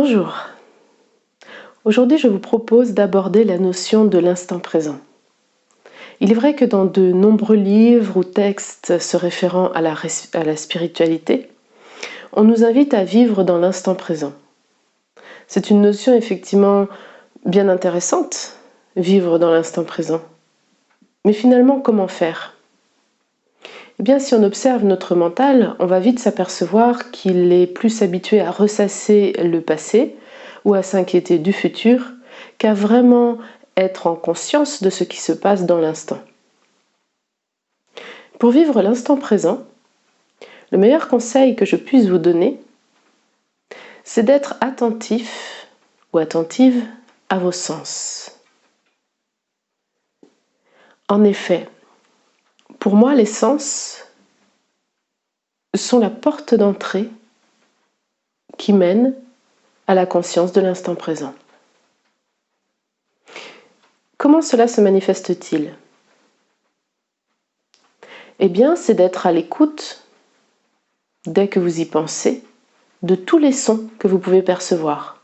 Bonjour. Aujourd'hui, je vous propose d'aborder la notion de l'instant présent. Il est vrai que dans de nombreux livres ou textes se référant à la spiritualité, on nous invite à vivre dans l'instant présent. C'est une notion effectivement bien intéressante, vivre dans l'instant présent. Mais finalement, comment faire ? Eh bien, si on observe notre mental, on va vite s'apercevoir qu'il est plus habitué à ressasser le passé ou à s'inquiéter du futur qu'à vraiment être en conscience de ce qui se passe dans l'instant. Pour vivre l'instant présent, le meilleur conseil que je puisse vous donner, c'est d'être attentif ou attentive à vos sens. En effet, pour moi, les sens sont la porte d'entrée qui mène à la conscience de l'instant présent. Comment cela se manifeste-t-il ? Eh bien, c'est d'être à l'écoute, dès que vous y pensez, de tous les sons que vous pouvez percevoir.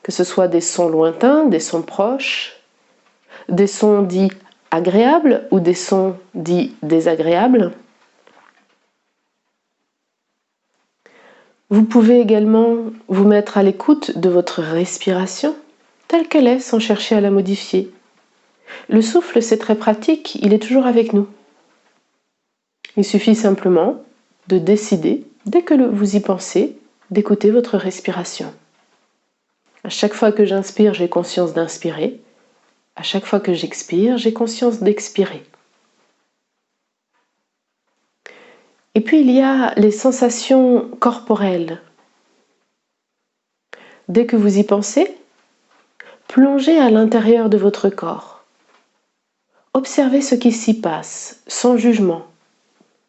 Que ce soit des sons lointains, des sons proches, des sons dits agréables ou des sons dits désagréables. Vous pouvez également vous mettre à l'écoute de votre respiration, telle qu'elle est, sans chercher à la modifier. Le souffle, c'est très pratique, il est toujours avec nous. Il suffit simplement de décider, dès que vous y pensez, d'écouter votre respiration. À chaque fois que j'inspire, j'ai conscience d'inspirer. À chaque fois que j'expire, j'ai conscience d'expirer. Et puis il y a les sensations corporelles. Dès que vous y pensez, plongez à l'intérieur de votre corps. Observez ce qui s'y passe, sans jugement,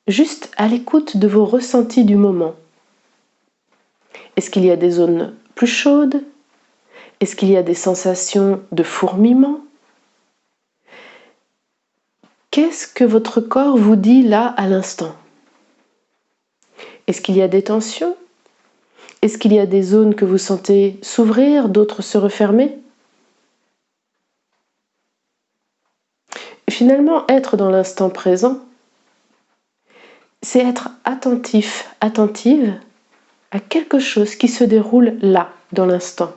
juste à l'écoute de vos ressentis du moment. Est-ce qu'il y a des zones plus chaudes ? Est-ce qu'il y a des sensations de fourmillement ? Qu'est-ce que votre corps vous dit là à l'instant ? Est-ce qu'il y a des tensions ? Est-ce qu'il y a des zones que vous sentez s'ouvrir, d'autres se refermer ? Finalement, être dans l'instant présent, c'est être attentif, attentive à quelque chose qui se déroule là, dans l'instant.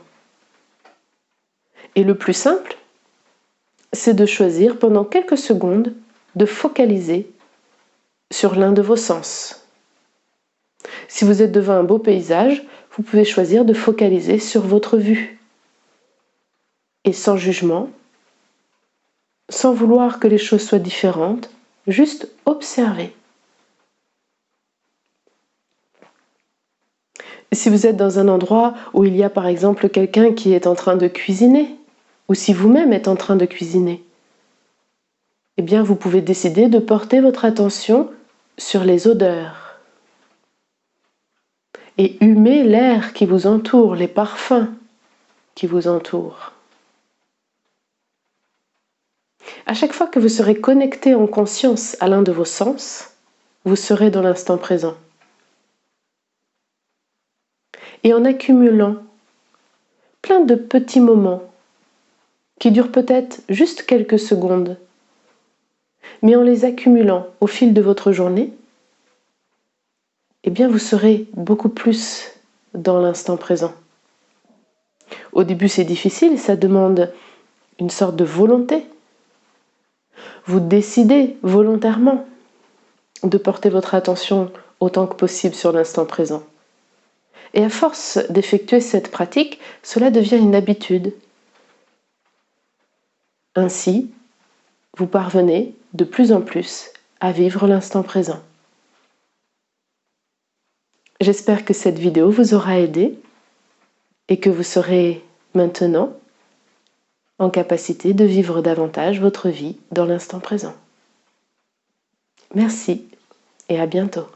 Et le plus simple, c'est de choisir pendant quelques secondes de focaliser sur l'un de vos sens. Si vous êtes devant un beau paysage, vous pouvez choisir de focaliser sur votre vue. Et sans jugement, sans vouloir que les choses soient différentes, juste observer. Si vous êtes dans un endroit où il y a par exemple quelqu'un qui est en train de cuisiner, ou si vous-même êtes en train de cuisiner, eh bien vous pouvez décider de porter votre attention sur les odeurs et humer l'air qui vous entoure, les parfums qui vous entourent. À chaque fois que vous serez connecté en conscience à l'un de vos sens, vous serez dans l'instant présent. Et en accumulant plein de petits moments qui durent peut-être juste quelques secondes, mais en les accumulant au fil de votre journée, eh bien vous serez beaucoup plus dans l'instant présent. Au début, c'est difficile, ça demande une sorte de volonté. Vous décidez volontairement de porter votre attention autant que possible sur l'instant présent. Et à force d'effectuer cette pratique, cela devient une habitude. Ainsi, vous parvenez de plus en plus à vivre l'instant présent. J'espère que cette vidéo vous aura aidé et que vous serez maintenant en capacité de vivre davantage votre vie dans l'instant présent. Merci et à bientôt.